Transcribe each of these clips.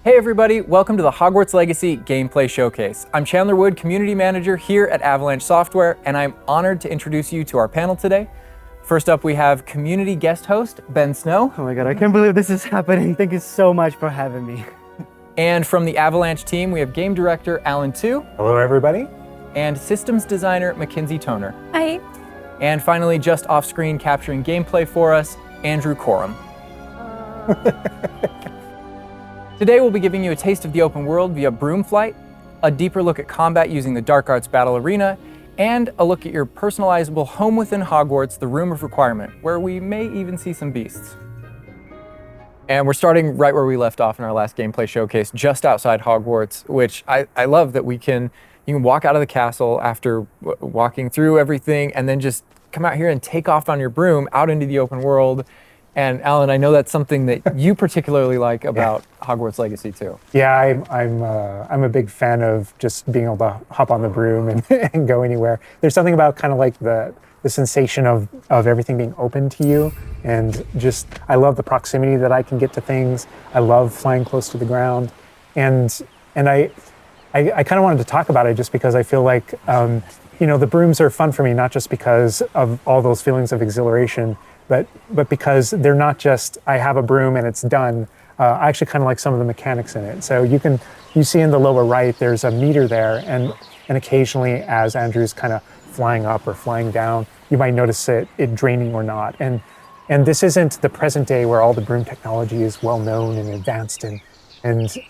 Hey everybody, welcome to the Hogwarts Legacy Gameplay Showcase. I'm Chandler Wood, Community Manager here at Avalanche Software, and I'm honored to introduce you to our panel today. First up, we have community guest host, Ben Snow. Oh my god, I can't believe this is happening. Thank you so much for having me. And from the Avalanche team, we have game director, Alan Tu. Hello everybody. And systems designer, Mackenzie Toner. Hi. And finally, just off screen capturing gameplay for us, Andrew Coram. Today we'll be giving you a taste of the open world via broom flight, a deeper look at combat using the Dark Arts Battle Arena, and a look at your personalizable home within Hogwarts, the Room of Requirement, where we may even see some beasts. And we're starting right where we left off in our last gameplay showcase, just outside Hogwarts, which I love that you can walk out of the castle after walking through everything and then just come out here and take off on your broom out into the open world. And Alan, I know that's something that you particularly like about Hogwarts Legacy too. Yeah, I'm a big fan of just being able to hop on the broom and go anywhere. There's something about kind of like the sensation of everything being open to you, and just I love the proximity that I can get to things. I love flying close to the ground, and I kind of wanted to talk about it just because I feel like the brooms are fun for me, not just because of all those feelings of exhilaration, but because they're not just, I have a broom and it's done. I actually kind of like some of the mechanics in it. So you see in the lower right, there's a meter there, and occasionally as Andrew's kind of flying up or flying down, you might notice it draining or not. And this isn't the present day where all the broom technology is well known and advanced and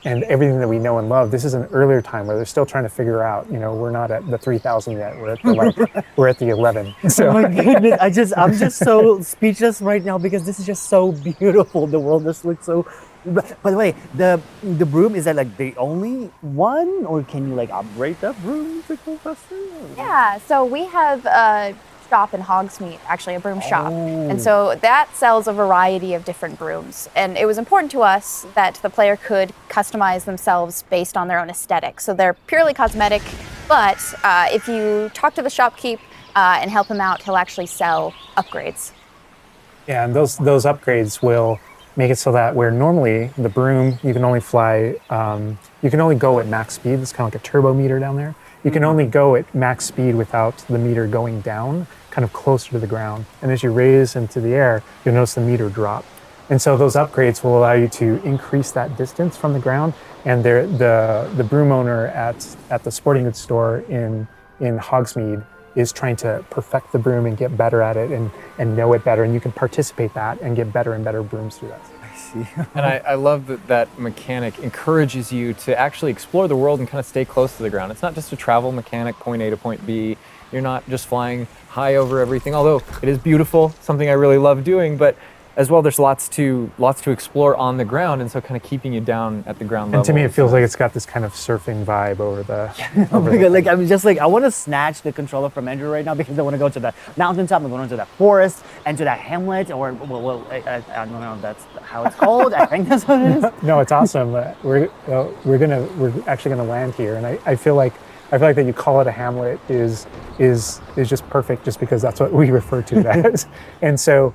everything that we know and love. This is an earlier time where they're still trying to figure out, we're not at the 3000 yet, we're at the 11. So. Oh my goodness, I'm just so speechless right now because this is just so beautiful. The world just looks so, by the way, the broom, is that like the only one, or can you like upgrade that broom to go faster? Yeah, so we have a shop in Hogsmeade, actually a broom shop. And so that sells a variety of different brooms. And it was important to us that the player could customize themselves based on their own aesthetic. So they're purely cosmetic, but if you talk to the shopkeep and help him out, he'll actually sell upgrades. Yeah, and those upgrades will make it so that where normally the broom, you can only fly, you can only go at max speed. It's kind of like a turbo meter down there. You can only go at max speed without the meter going down, kind of closer to the ground. And as you raise into the air, you'll notice the meter drop. And so those upgrades will allow you to increase that distance from the ground. And the broom owner at the sporting goods store in Hogsmeade is trying to perfect the broom and get better at it and know it better. And you can participate that and get better and better brooms through that. And I love that mechanic encourages you to actually explore the world and kind of stay close to the ground. It's not just a travel mechanic, point A to point B. You're not just flying high over everything, although it is beautiful, something I really love doing, but as well, there's lots to explore on the ground, and so kind of keeping you down at the ground level. And to me, it feels like it's got this kind of surfing vibe over the. Oh my god! Like I'm just like I want to snatch the controller from Andrew right now because I want to go to the mountaintop, I'm going to that forest and to that hamlet, or I don't know if that's how it's called. I think that's what it is. No, it's awesome. We're actually gonna land here, and I feel like that you call it a hamlet is just perfect, just because that's what we refer to it as, and so.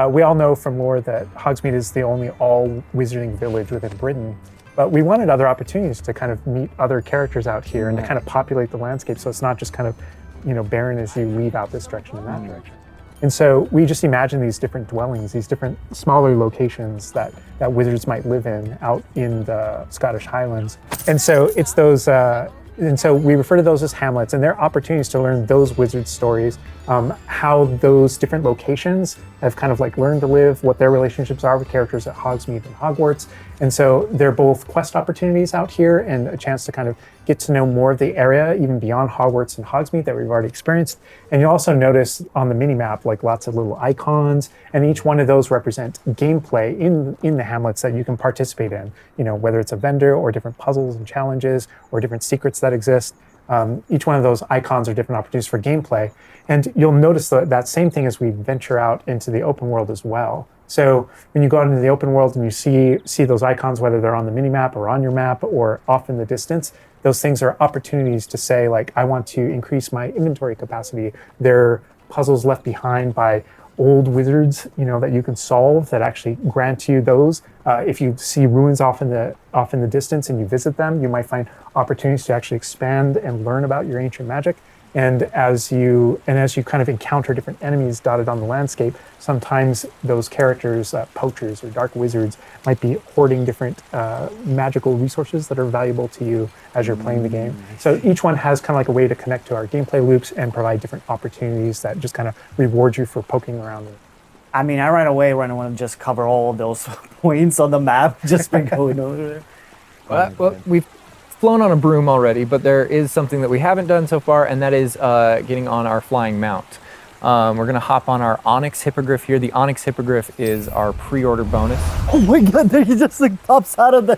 We all know from lore that Hogsmeade is the only all-wizarding village within Britain, but we wanted other opportunities to kind of meet other characters out here and to kind of populate the landscape, so it's not just kind of, barren as you leave out this direction and that direction. And so we just imagine these different dwellings, these different smaller locations that wizards might live in out in the Scottish Highlands. And so it's those. And so we refer to those as hamlets, and they're opportunities to learn those wizard stories, how those different locations have kind of like learned to live, what their relationships are with characters at Hogsmeade and Hogwarts. And so they're both quest opportunities out here and a chance to kind of get to know more of the area, even beyond Hogwarts and Hogsmeade that we've already experienced. And you'll also notice on the mini-map, like lots of little icons, and each one of those represent gameplay in the hamlets that you can participate in, whether it's a vendor or different puzzles and challenges or different secrets that exist. Each one of those icons are different opportunities for gameplay. And you'll notice that same thing as we venture out into the open world as well. So when you go out into the open world and you see those icons, whether they're on the mini-map or on your map or off in the distance, those things are opportunities to say, like, I want to increase my inventory capacity. They're puzzles left behind by old wizards, that you can solve that actually grant you those. If you see ruins off in the distance and you visit them, you might find opportunities to actually expand and learn about your ancient magic. And as you kind of encounter different enemies dotted on the landscape, sometimes those characters, poachers or dark wizards, might be hoarding different magical resources that are valuable to you as you're playing the game. So each one has kind of like a way to connect to our gameplay loops and provide different opportunities that just kind of reward you for poking around. I mean, I right away want to just cover all of those points on the map just by going over there. Well, we've flown on a broom already, but there is something that we haven't done so far, and that is getting on our flying mount. We're gonna hop on our Onyx Hippogriff here. The Onyx Hippogriff is our pre-order bonus. Oh my god, there he just like pops out of the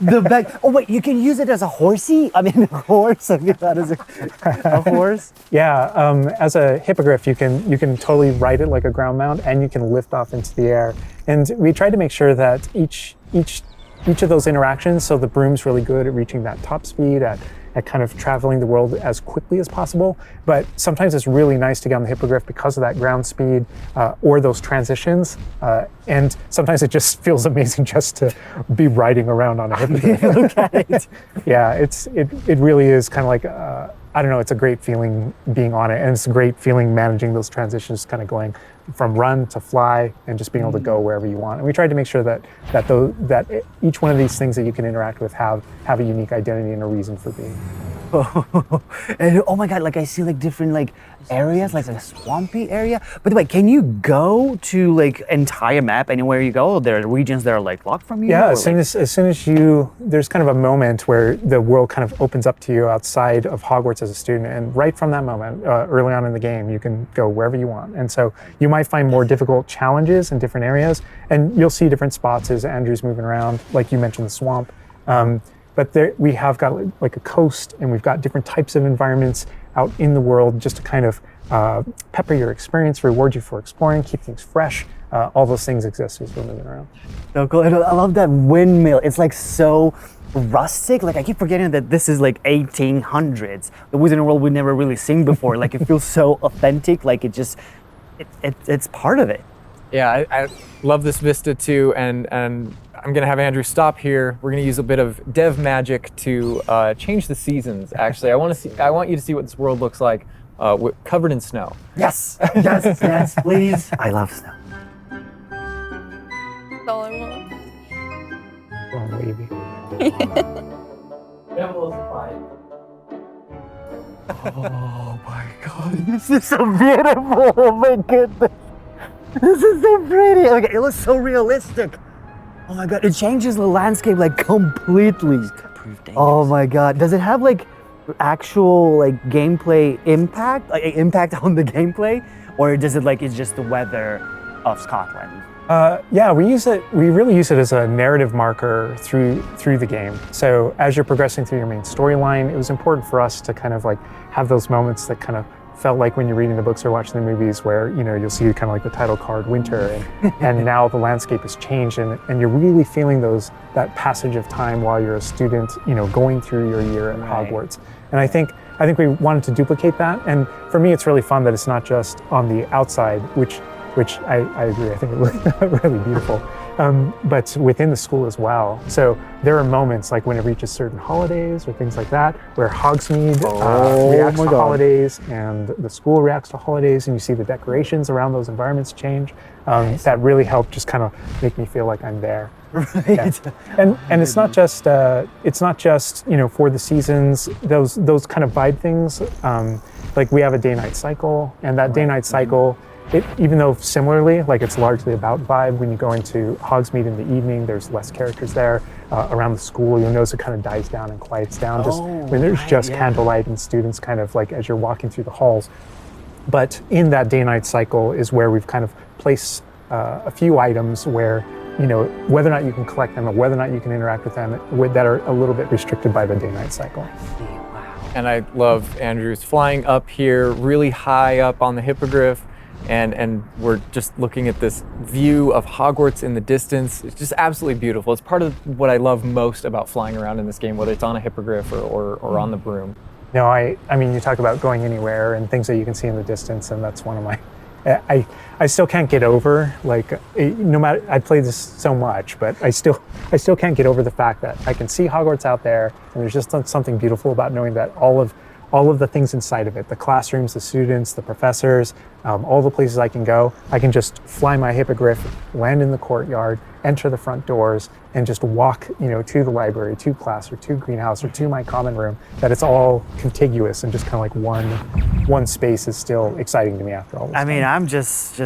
the back. Oh wait, you can use it as a horsey? I mean, a horse. I mean, that is a horse. Yeah, as a hippogriff, you can totally ride it like a ground mount, and you can lift off into the air. And we tried to make sure that each of those interactions, so the broom's really good at reaching that top speed, at kind of traveling the world as quickly as possible, but sometimes it's really nice to get on the hippogriff because of that ground speed or those transitions, and sometimes it just feels amazing just to be riding around on a hippogriff. Look at it. Yeah, it really is kind of like, I don't know, it's a great feeling being on it, and it's a great feeling managing those transitions, kind of going from run to fly and just being able to go wherever you want. And we tried to make sure that each one of these things that you can interact with have a unique identity and a reason for being. And oh my god, like I see like different like areas, like a swampy area. By the way, can you go to like entire map anywhere you go? Or there are regions that are like locked from you? Yeah, as soon as you, there's kind of a moment where the world kind of opens up to you outside of Hogwarts as a student, and right from that moment, early on in the game, you can go wherever you want. And so you might find more difficult challenges in different areas, and you'll see different spots as Andrew's moving around, like you mentioned, the swamp. But there, we have got like a coast, and we've got different types of environments out in the world just to kind of pepper your experience, reward you for exploring, keep things fresh. All those things exist as we're moving around. So cool. And I love that windmill. It's like so rustic. Like I keep forgetting that this is like 1800s. The Wizarding World we've never really seen before. Like it feels so authentic. Like it's part of it. Yeah, I love this vista too, and I'm gonna have Andrew stop here. We're gonna use a bit of dev magic to change the seasons. Actually, I want you to see what this world looks like covered in snow. Yes, yes, yes, please. I love snow. That's all I want. Wrong wavy. Oh my god, this is so beautiful. Oh my goodness. This is so pretty. Okay, it looks so realistic. Oh my god, it changes the landscape like completely. Oh my god, does it have like actual like gameplay impact, like impact on the gameplay, or does it like it's just the weather of Scotland? Yeah, we really use it as a narrative marker through the game. So as you're progressing through your main storyline, it was important for us to kind of like have those moments that kind of felt like when you're reading the books or watching the movies where, you'll see kind of like the title card, winter, and now the landscape has changed, and you're really feeling that passage of time while you're a student, going through your year at Hogwarts. And I think we wanted to duplicate that. And for me, it's really fun that it's not just on the outside, which I agree, I think it looks really beautiful, but within the school as well. So there are moments like when it reaches certain holidays or things like that, where Hogsmeade reacts to holidays and the school reacts to holidays, and you see the decorations around those environments change. That really helped just kind of make me feel like I'm there. Right. Yeah. And it's not just for the seasons, those kind of vibe things. Like we have a day-night cycle, and that day-night cycle, even though similarly, like it's largely about vibe, when you go into Hogsmeade in the evening, there's less characters there. Around the school, you'll notice it kind of dies down and quiets down just when there's just candlelight and students kind of like as you're walking through the halls. But in that day-night cycle is where we've kind of placed a few items where, whether or not you can collect them or whether or not you can interact with them that are a little bit restricted by the day-night cycle. And I love Andrew's flying up here, really high up on the hippogriff. And we're just looking at this view of Hogwarts in the distance. It's just absolutely beautiful. It's part of what I love most about flying around in this game, whether it's on a hippogriff or on the broom. I mean, you talk about going anywhere and things that you can see in the distance, and that's one of I still can't get over, like, no matter, I played this so much, but I still can't get over the fact that I can see Hogwarts out there, and there's just something beautiful about knowing that all of the things inside of it, the classrooms, the students, the professors, all the places I can go, I can just fly my hippogriff, land in the courtyard, enter the front doors, and just walk, to the library, to class, or to greenhouse, or to my common room, that it's all contiguous and just kind of like one space is still exciting to me after all this I mean, time. I'm just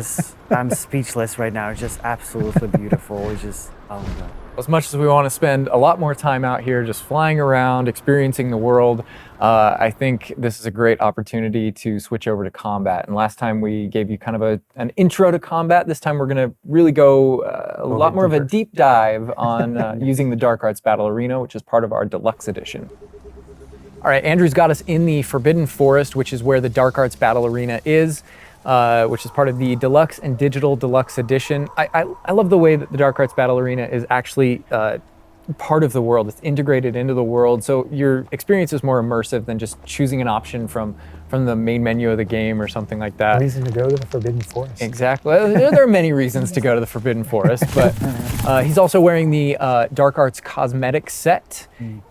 I'm speechless right now. It's just absolutely beautiful. It's just, oh my God. As much as we want to spend a lot more time out here just flying around, experiencing the world, I think this is a great opportunity to switch over to combat. And last time we gave you kind of an intro to combat. This time we're going to really go a lot more of a deep dive on using the Dark Arts Battle Arena, which is part of our deluxe edition. All right, Andrew's got us in the Forbidden Forest, which is where the Dark Arts Battle Arena is. Which is part of the Deluxe and Digital Deluxe Edition. I love the way that the Dark Arts Battle Arena is actually part of the world. It's integrated into the world, so your experience is more immersive than just choosing an option from the main menu of the game or something like that. Reason to go to the Forbidden Forest. Exactly. There are many reasons to go to the Forbidden Forest, but he's also wearing the Dark Arts cosmetic set,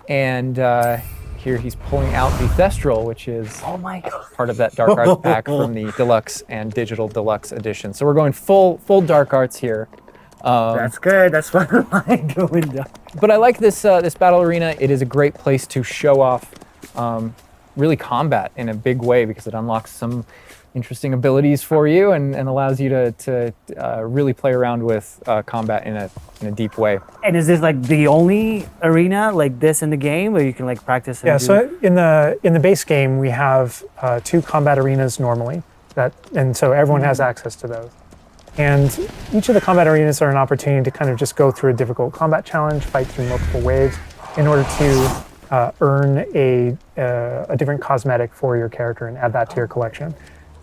and here he's pulling out the Thestral, which is part of that Dark Arts pack from the Deluxe and Digital Deluxe Edition. So we're going full Dark Arts here. That's good. That's what I like going down. But I like this battle arena. It is a great place to show off really combat in a big way, because it unlocks some interesting abilities for you and allows you to really play around with combat in a deep way. And is this like the only arena like this in the game where you can like practice? Yeah, so in the base game we have 2 combat arenas normally, and so everyone has access to those. And each of the combat arenas are an opportunity to kind of just go through a difficult combat challenge, fight through multiple waves in order to earn a different cosmetic for your character and add that to your collection.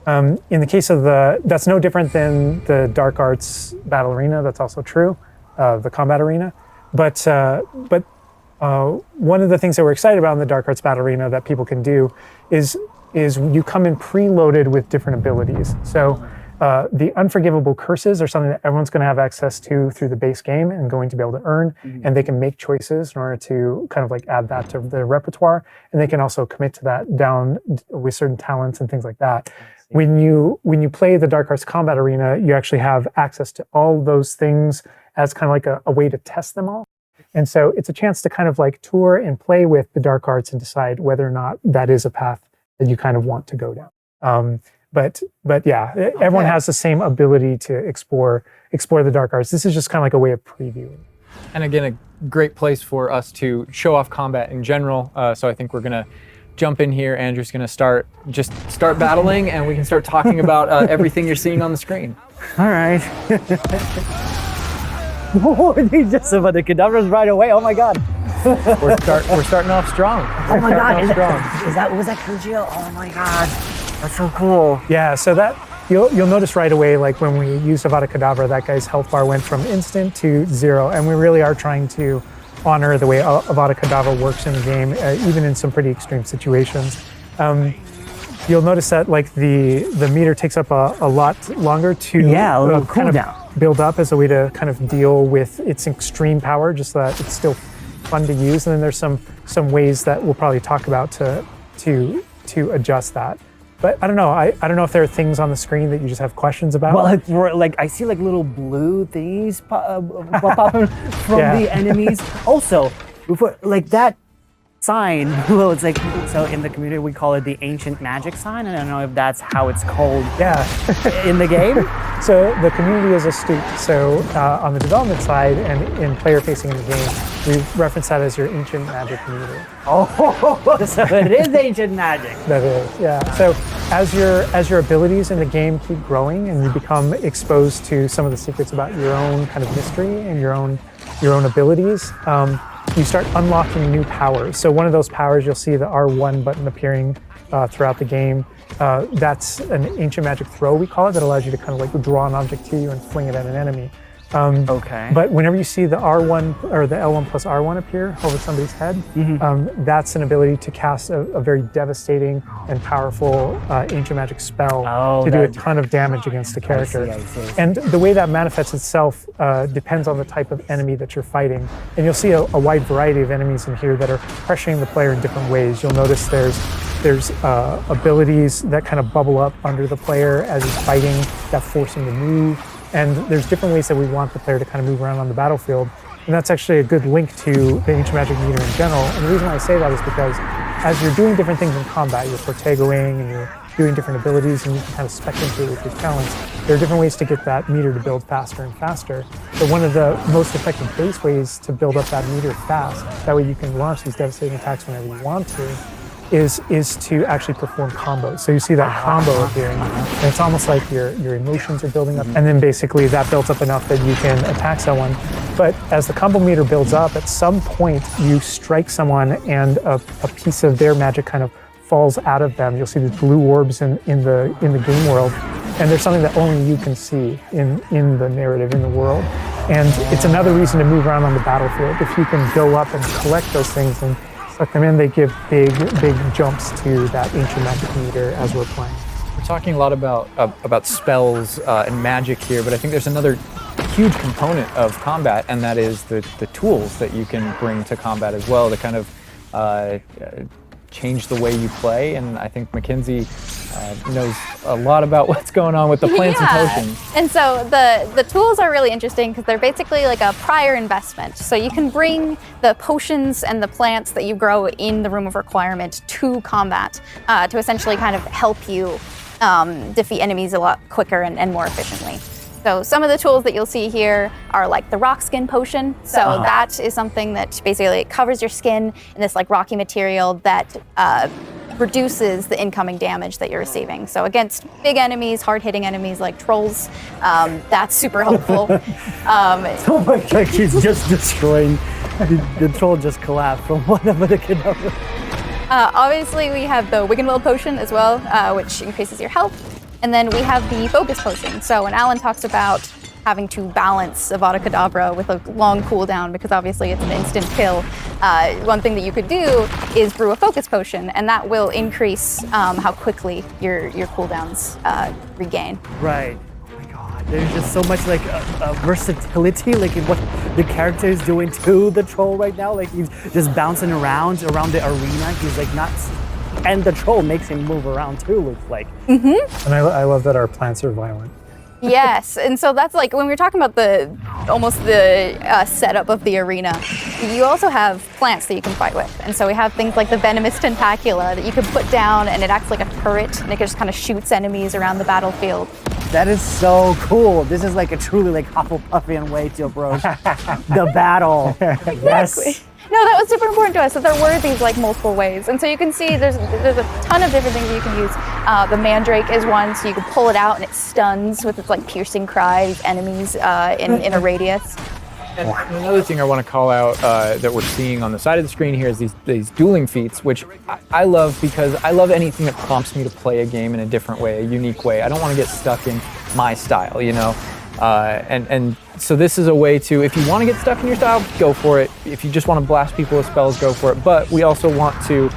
In the case of that's no different than the Dark Arts Battle Arena. That's also true, the combat arena. But one of the things that we're excited about in the Dark Arts Battle Arena that people can do is you come in preloaded with different abilities. So the unforgivable curses are something that everyone's going to have access to through the base game and going to be able to earn, and they can make choices in order to kind of like add that to their repertoire, and they can also commit to that down with certain talents and things like that. When you play the Dark Arts Combat Arena, you actually have access to all those things as kind of like a way to test them all. And so it's a chance to kind of like tour and play with the Dark Arts and decide whether or not that is a path that you kind of want to go down. But yeah, everyone has the same ability to explore the Dark Arts. This is just kind of like a way of previewing. And again, a great place for us to show off combat in general. So I think we're gonna jump in here. Andrew's gonna start battling, and we can start talking about everything you're seeing on the screen. All right. Whoa, they just about the cadavers right away. Oh my God. We're starting off strong. Oh my God. Was that Sergio? Oh my God. That's so cool. Yeah, so that you'll notice right away, like when we used Avada Kedavra, that guy's health bar went from instant to 0, and we really are trying to honor the way Avada Kedavra works in the game, even in some pretty extreme situations. You'll notice that like the meter takes up a lot longer to a little kind cooldown. of build up as a way to kind of deal with its extreme power, just so that it's still fun to use. And then there's some ways that we'll probably talk about to adjust that. But I don't know. I don't know if there are things on the screen that you just have questions about. Well, like I see like little blue things pop up from the enemies. Also, before like that sign, well, it's like, so in the community we call it the ancient magic sign. I don't know if that's how it's called. In the game. So the community is astute. So on the development side and in player facing in the game, we reference that as your ancient magic community. Oh, so it is ancient magic. That is, yeah. So as your abilities in the game keep growing and you become exposed to some of the secrets about your own kind of mystery and your own abilities, you start unlocking new powers. So one of those powers, you'll see the R1 button appearing throughout the game. That's an ancient magic throw, we call it, that allows you to kind of like draw an object to you and fling it at an enemy. Okay. But whenever you see the R1 or the L1 plus R1 appear over somebody's head, that's an ability to cast a very devastating and powerful ancient magic spell to do a ton of damage against the character. I see. And the way that manifests itself depends on the type of enemy that you're fighting. And you'll see a wide variety of enemies in here that are pressuring the player in different ways. You'll notice there's abilities that kind of bubble up under the player as he's fighting that force him to move. And there's different ways that we want the player to kind of move around on the battlefield. And that's actually a good link to the ancient magic meter in general. And the reason why I say that is because as you're doing different things in combat, you're protegoing and you're doing different abilities and you can kind of spec into it with your talents, there are different ways to get that meter to build faster and faster. But one of the most effective base ways to build up that meter fast, that way you can launch these devastating attacks whenever you want to, is to actually perform combos. So you see that combo appearing, and it's almost like your emotions are building up, and then basically that builds up enough that you can attack someone. But as the combo meter builds up, at some point you strike someone and a piece of their magic kind of falls out of them. You'll see these blue orbs in the game world, and there's something that only you can see in the narrative, in the world. And it's another reason to move around on the battlefield. If you can go up and collect those things and suck them in, they give big jumps to that ancient magic meter as we're playing. We're talking a lot about spells and magic here, but I think there's another huge component of combat, and that is the tools that you can bring to combat as well to kind of change the way you play. And I think Mackenzie knows a lot about what's going on with the plants and potions. And so the tools are really interesting because they're basically like a prior investment. So you can bring the potions and the plants that you grow in the Room of Requirement to combat to essentially kind of help you defeat enemies a lot quicker and more efficiently. So some of the tools that you'll see here are like the rock skin potion. So that is something that basically covers your skin in this like rocky material that reduces the incoming damage that you're receiving. So against big enemies, hard-hitting enemies like trolls, that's super helpful. Oh my god, he's just destroying. The troll just collapsed from one of the cadavers. Obviously, we have the Wiggenweld potion as well, which increases your health. And then we have the focus potion. So when Alan talks about having to balance Avada Kedavra with a long cooldown, because obviously it's an instant kill, one thing that you could do is brew a focus potion, and that will increase how quickly your cooldowns regain. Right. Oh my god, there's just so much like versatility, like in what the character is doing to the troll right now. Like he's just bouncing around the arena. He's like not. And the troll makes him move around too, looks like. And I love that our plants are violent. Yes, and so that's like when we were talking about the setup of the arena, you also have plants that you can fight with. And so we have things like the venomous tentacula that you can put down, and it acts like a turret, and it just kind of shoots enemies around the battlefield. That is so cool. This is like a truly like Hufflepuffian way to approach the battle. Yes. No, that was super important to us, that there were these like multiple ways. And so you can see there's a ton of different things that you can use. The Mandrake is one, so you can pull it out and it stuns with its like piercing cry, these enemies in a radius. And another thing I want to call out that we're seeing on the side of the screen here is these dueling feats, which I love because I love anything that prompts me to play a game in a different way, a unique way. I don't want to get stuck in my style, you know? And so this is a way to, if you want to get stuck in your style, go for it. If you just want to blast people with spells, go for it. But we also want to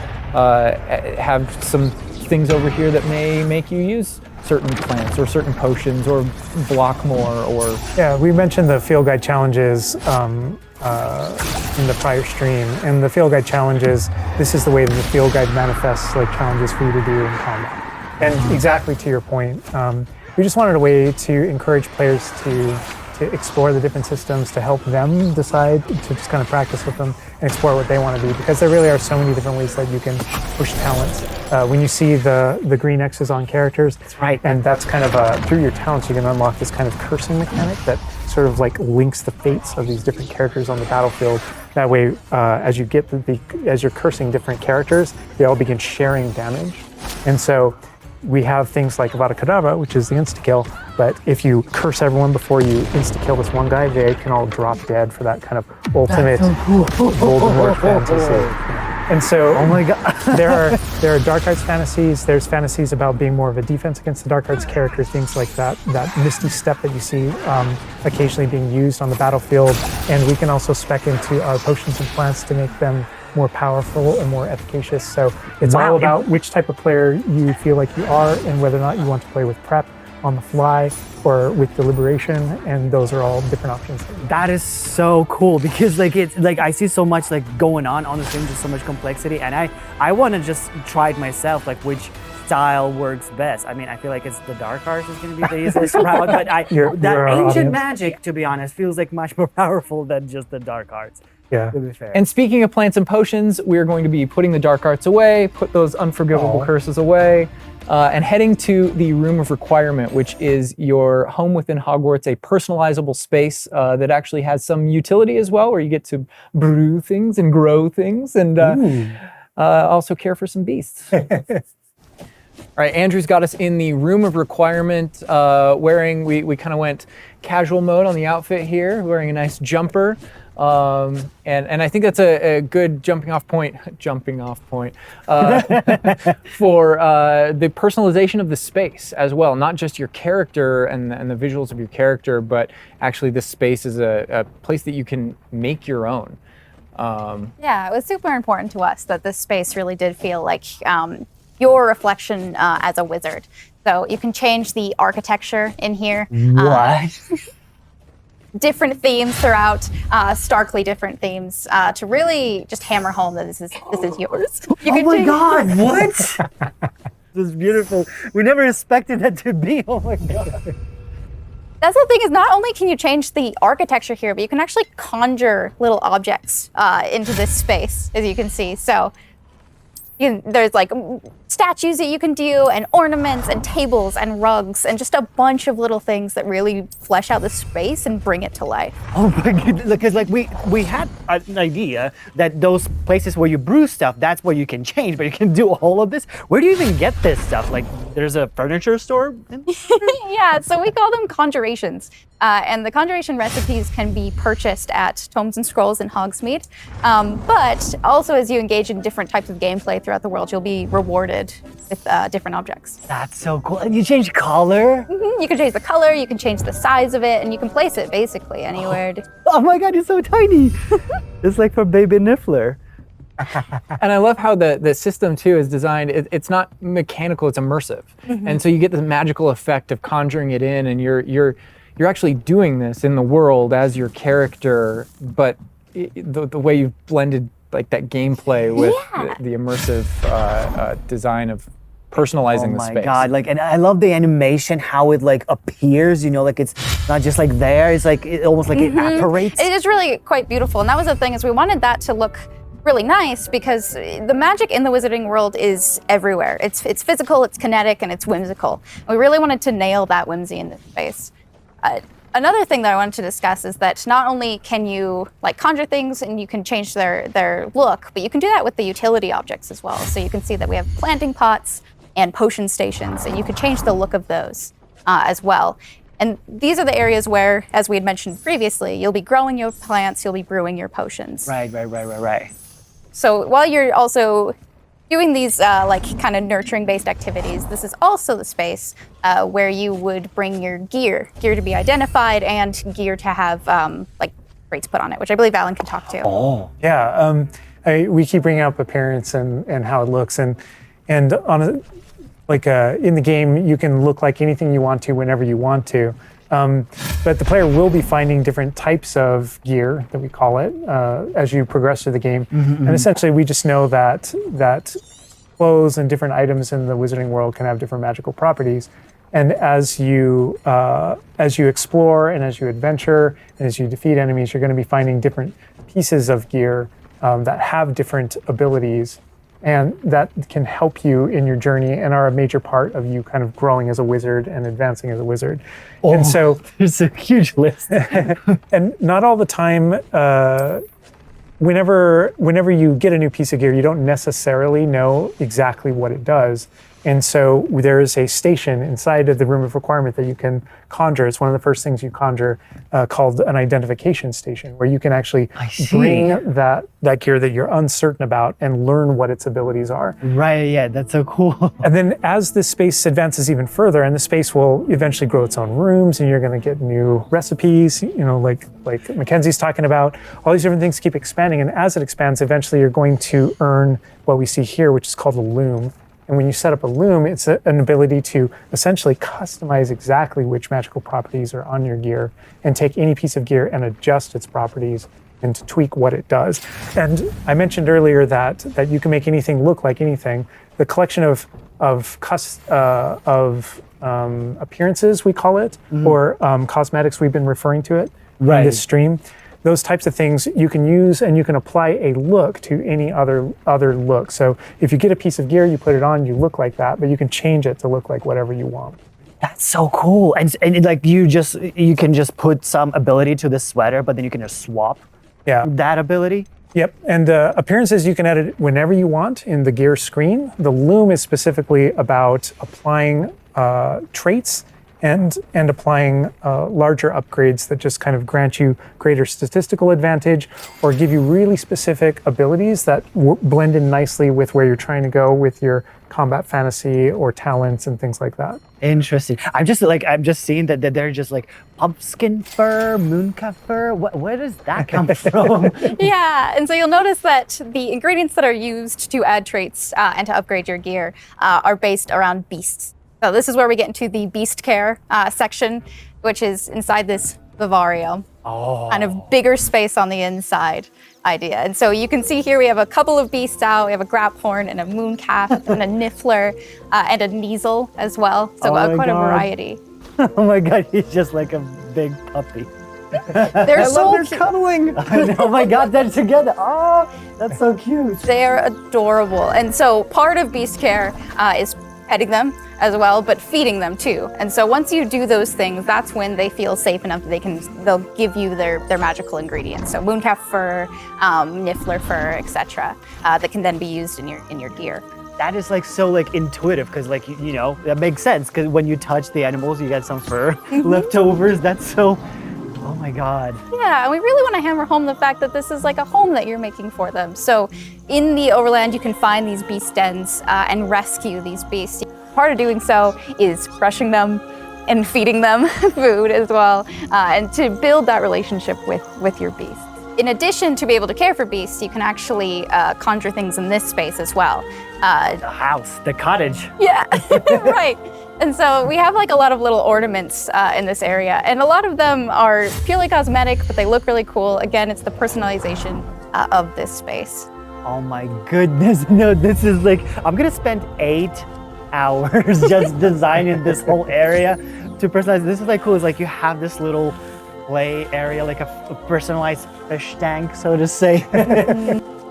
have some things over here that may make you use certain plants or certain potions or block more or... Yeah, we mentioned the field guide challenges in the prior stream. And the field guide challenges, this is the way that the field guide manifests like challenges for you to do in combat. And exactly to your point, we just wanted a way to encourage players to explore the different systems, to help them decide, to just kind of practice with them and explore what they want to do, because there really are so many different ways that you can push talents. When you see the green X's on characters, that's right. And that's kind of through your talents you can unlock this kind of cursing mechanic that sort of like links the fates of these different characters on the battlefield. That way, as you get as you're cursing different characters, they all begin sharing damage, and so. We have things like Avada Kedavra, which is the insta-kill, but if you curse everyone before you insta-kill this one guy, they can all drop dead for that kind of ultimate Voldemort fantasy. And so Oh my god. there are dark arts fantasies. There's fantasies about being more of a defense against the dark arts characters, things like that misty step that you see occasionally being used on the battlefield. And we can also spec into our potions and plants to make them more powerful and more efficacious. So it's Wow. all about which type of player you feel like you are and whether or not you want to play with prep, on the fly, or with deliberation, and those are all different options. That is so cool because like it's like I see so much like going on the stream, just so much complexity, and I want to just try it myself, like which style works best. I mean, I feel like it's the dark arts is going to be the easiest route, but You're that our ancient audience. magic, to be honest, feels like much more powerful than just the dark arts. Yeah. To be fair. And speaking of plants and potions, we're going to be putting the dark arts away, put those unforgivable curses away, and heading to the Room of Requirement, which is your home within Hogwarts, a personalizable space that actually has some utility as well, where you get to brew things and grow things and also care for some beasts. All right, Andrew's got us in the Room of Requirement, we kind of went casual mode on the outfit here, wearing a nice jumper. And I think that's a good jumping off point for the personalization of the space as well. Not just your character and the visuals of your character, but actually this space is a place that you can make your own. Yeah, it was super important to us that this space really did feel like your reflection as a wizard. So you can change the architecture in here. What? Different themes throughout, starkly different themes, to really just hammer home that this is yours. You Oh can my change- god, what? This is beautiful. We never expected that to be. Oh my god. That's the thing, is not only can you change the architecture here, but you can actually conjure little objects into this space, as you can see. So there's like statues that you can do, and ornaments and tables and rugs and just a bunch of little things that really flesh out the space and bring it to life. Oh my god, because like we had an idea that those places where you brew stuff, that's where you can change, but you can do all of this. Where do you even get this stuff? Like there's a furniture store? Yeah, so we call them conjurations. And the conjuration recipes can be purchased at Tomes and Scrolls in Hogsmeade. But also as you engage in different types of gameplay throughout the world, you'll be rewarded with different objects. That's so cool. And you change color? You can change the color, you can change the size of it, and you can place it basically anywhere. Oh my god, it's so tiny. It's like for Baby Niffler. And I love how the system too is designed. It's not mechanical; it's immersive, and so you get the magical effect of conjuring it in, and you're actually doing this in the world as your character. But the way you've blended like that gameplay with the immersive design of personalizing Oh the my space. god, like, and I love the animation, how it like appears, like it's not just like there, it's like it almost like it apparates. It is really quite beautiful, and that was the thing, is we wanted that to look really nice because the magic in the wizarding world is everywhere. It's physical, it's kinetic, and it's whimsical. We really wanted to nail that whimsy in this space. Another thing that I wanted to discuss is that not only can you like conjure things and you can change their look, but you can do that with the utility objects as well. So you can see that we have planting pots and potion stations, and you can change the look of those as well. And these are the areas where, as we had mentioned previously, you'll be growing your plants, you'll be brewing your potions. Right. So while you're also doing these like kind of nurturing based activities, this is also the space where you would bring your gear to be identified and gear to have like rates put on it, which I believe Alan can talk to. Oh. Yeah, we keep bringing up appearance and how it looks, and on a, like in the game you can look like anything you want to whenever you want to, but the player will be finding different types of gear, that we call it, as you progress through the game. And essentially we just know that clothes and different items in the wizarding world can have different magical properties. And as you explore and as you adventure and as you defeat enemies, you're going to be finding different pieces of gear that have different abilities, and that can help you in your journey and are a major part of you kind of growing as a wizard and advancing as a wizard. And so There's a huge list. and not all the time, whenever you get a new piece of gear, you don't necessarily know exactly what it does. And so there is a station inside of the room of requirement that you can conjure. It's one of the first things you conjure, called an identification station, where you can actually bring that gear that you're uncertain about and learn what its abilities are. Right, yeah, that's so cool. And then as the space advances even further, and the space will eventually grow its own rooms, and you're going to get new recipes, like Mackenzie's talking about, all these different things keep expanding. And as it expands, eventually you're going to earn what we see here, which is called a loom. And when you set up a loom, it's an ability to essentially customize exactly which magical properties are on your gear and take any piece of gear and adjust its properties and to tweak what it does. And I mentioned earlier that you can make anything look like anything. The collection of appearances, we call it, or cosmetics, we've been referring to it in this stream. Those types of things you can use, and you can apply a look to any other look. So if you get a piece of gear, you put it on, you look like that, but you can change it to look like whatever you want. That's so cool. And like you can just put some ability to this sweater, but then you can just swap that ability. Yep, and appearances you can edit whenever you want in the gear screen. The loom is specifically about applying traits and applying larger upgrades that just kind of grant you greater statistical advantage or give you really specific abilities that blend in nicely with where you're trying to go with your combat fantasy or talents and things like that. Interesting. I'm just seeing that they're just like pumpkin fur, mooncalf fur. Where does that come from? Yeah, and so you'll notice that the ingredients that are used to add traits and to upgrade your gear are based around beasts. So this is where we get into the beast care section, which is inside this vivario. Kind of bigger space on the inside idea. And so you can see here we have a couple of beasts out. We have a graphorn and a mooncalf and a niffler and a neasel as well. So quite a variety. Oh my God, he's just like a big puppy. They're so cute. Cuddling. Oh my God, they're together. Oh, that's so cute. They're adorable. And so part of beast care is petting them as well, but feeding them too. And so once you do those things, that's when they feel safe enough that they'll give you their magical ingredients. So mooncalf fur, niffler fur, etc. That can then be used in your gear. That is like so like intuitive because like you know that makes sense because when you touch the animals, you get some fur leftovers. That's so. Oh my God. Yeah, and we really want to hammer home the fact that this is like a home that you're making for them. So in the overland, you can find these beast dens and rescue these beasts. Part of doing so is brushing them and feeding them food as well, and to build that relationship with your beasts. In addition to be able to care for beasts, you can actually conjure things in this space as well. The house, the cottage. Yeah, right. And so we have like a lot of little ornaments in this area, and a lot of them are purely cosmetic, but they look really cool. Again, it's the personalization of this space. Oh my goodness, no, this is like, I'm gonna spend 8 hours just designing this whole area to personalize. This is like cool, it's like you have this little play area, like a personalized fish tank, so to say.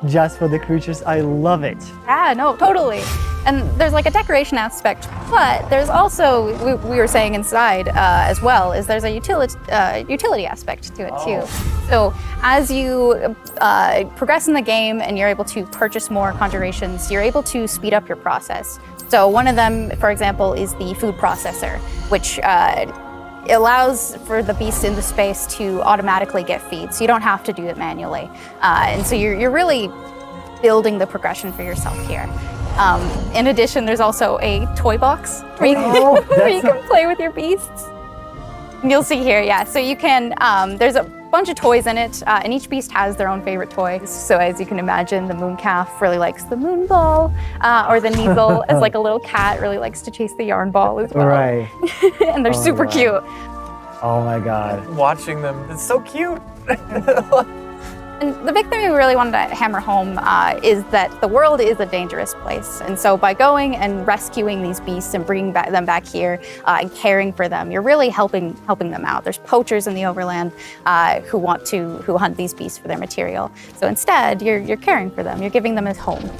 Just for the creatures. I love it. Yeah, no, totally. And there's like a decoration aspect, but there's also, we were saying inside as well, is there's a utility aspect to it too. So as you progress in the game and you're able to purchase more conjurations, you're able to speed up your process. So one of them, for example, is the food processor, which allows for the beast in the space to automatically get feed, so you don't have to do it manually. And so you're really building the progression for yourself here. In addition, there's also a toy box where you can play with your beasts. And you'll see here, yeah. So you can, there's a bunch of toys in it, and each beast has their own favorite toy. So as you can imagine, the mooncalf really likes the moon ball, or the neasel, as like a little cat, really likes to chase the yarn ball as well. Right. And they're super cute. Oh my God. Watching them, it's so cute. And the big thing we really wanted to hammer home is that the world is a dangerous place. And so by going and rescuing these beasts and bringing them back here and caring for them, you're really helping them out. There's poachers in the overland who hunt these beasts for their material. So instead, you're caring for them. You're giving them a home.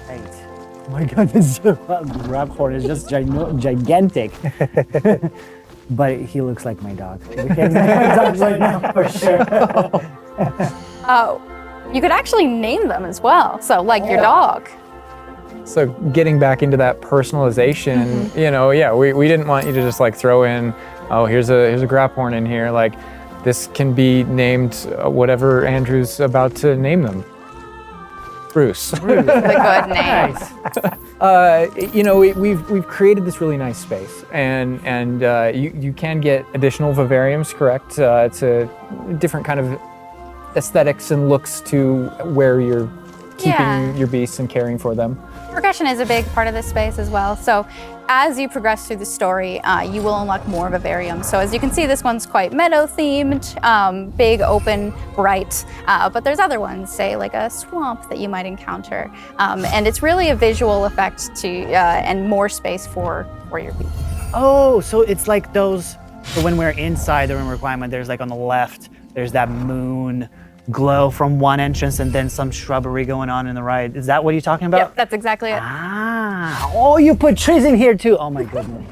Right. Oh my God, this graphorn is just gigantic. But he looks like my dog. We can make my dog right now for sure. You could actually name them as well. So like your dog. So getting back into that personalization, you know, yeah, we didn't want you to just like throw in, oh, here's a Graphorn in here. Like, this can be named whatever Andrew's about to name them. Bruce. It's a good name. You know, we've created this really nice space, and you can get additional vivariums, correct? To different kind of aesthetics and looks to where you're keeping your beasts and caring for them. Progression is a big part of this space as well. So as you progress through the story, you will unlock more vivariums. So as you can see, this one's quite meadow themed, big, open, bright, but there's other ones, say like a swamp that you might encounter. And it's really a visual effect to and more space for your beast. Oh, so it's like those, so when we're inside the room requirement, there's like on the left, there's that moon glow from one entrance and then some shrubbery going on the right. Is that what you're talking about? Yep, that's exactly it. Ah, oh, you put trees in here too. Oh my goodness.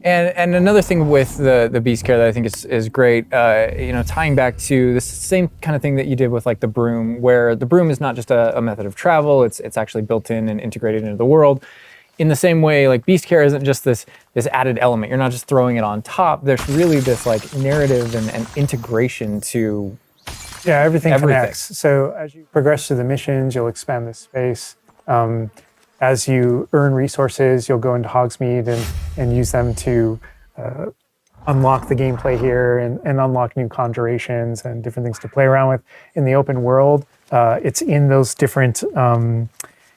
And another thing with the beast care that I think is great, you know, tying back to this same kind of thing that you did with like the broom, where the broom is not just a method of travel, it's actually built in and integrated into the world. In the same way, like beast care isn't just this added element. You're not just throwing it on top. There's really this like narrative and integration to everything connects. So as you progress through the missions, you'll expand the space. As you earn resources, you'll go into Hogsmeade and use them to unlock the gameplay here and unlock new conjurations and different things to play around with. In the open world, it's in those different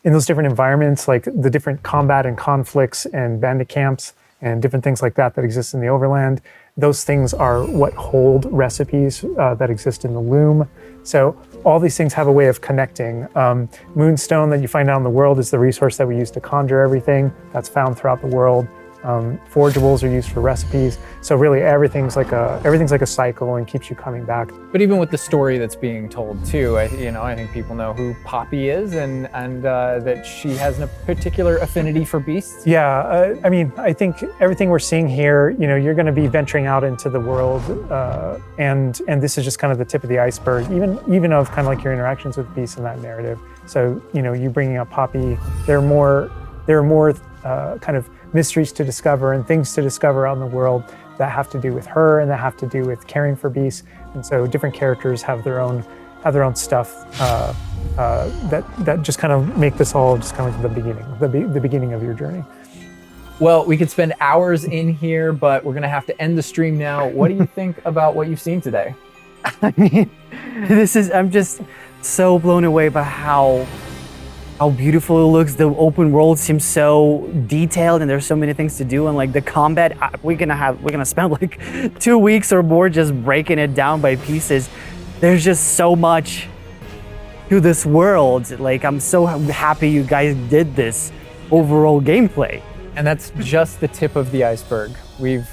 environments, like the different combat and conflicts and bandit camps and different things like that exist in the overland. Those things are what hold recipes that exist in the loom. So all these things have a way of connecting. Moonstone that you find out in the world is the resource that we use to conjure everything that's found throughout the world. Forageables are used for recipes. So really everything's like a cycle and keeps you coming back. But even with the story that's being told too, I think people know who Poppy is and that she has a particular affinity for beasts. Yeah, I mean, I think everything we're seeing here, you know, you're going to be venturing out into the world, and this is just kind of the tip of the iceberg, even of kind of like your interactions with beasts in that narrative. So, you know, you bringing up Poppy, there are more kind of mysteries to discover and things to discover out in the world that have to do with her and that have to do with caring for beasts. And so different characters have their own stuff that just kind of make this all just kind of like the beginning of your journey. Well, we could spend hours in here, but we're gonna have to end the stream now. What do you think about what you've seen today? I mean, I'm just so blown away by how beautiful it looks. The open world seems so detailed and there's so many things to do, and like the combat, we're gonna spend like 2 weeks or more just breaking it down by pieces. There's just so much to this world. Like, I'm so happy you guys did this overall gameplay. And that's just the tip of the iceberg. We've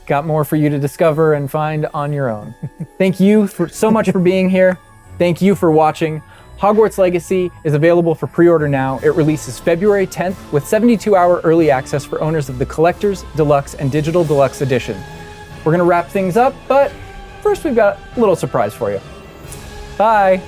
got more for you to discover and find on your own. Thank you so much for being here. Thank you for watching. Hogwarts Legacy is available for pre-order now. It releases February 10th with 72-hour early access for owners of the Collector's, Deluxe, and Digital Deluxe Edition. We're gonna wrap things up, but first we've got a little surprise for you. Bye.